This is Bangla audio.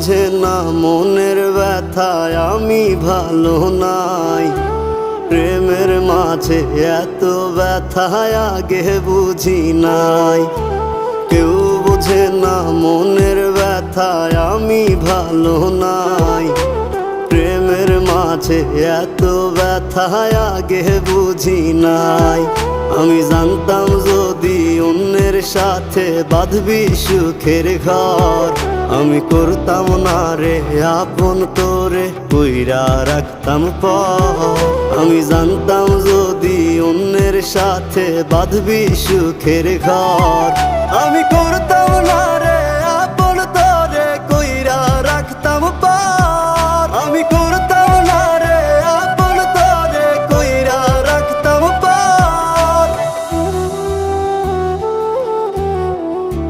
বোঝে না মনের ব্যথায় আমি ভালো নাই। প্রেমের মাঝে এত ব্যথায় আগে বুঝি নাই। কেউ বোঝে না মনের ব্যথায় আমি ভালো নাই। প্রেমের মাঝে এত ব্যথায় আগে বুঝি নাই। আমি জানতাম যদি অন্যের সাথে বাঁধবি সুখের ঘর, আমি করতাম না রে আপন তোরে কইরা রাখতাম পর। আমি জানতাম যদি অন্যের সাথে বাঁধবি সুখের ঘর, আমি করতাম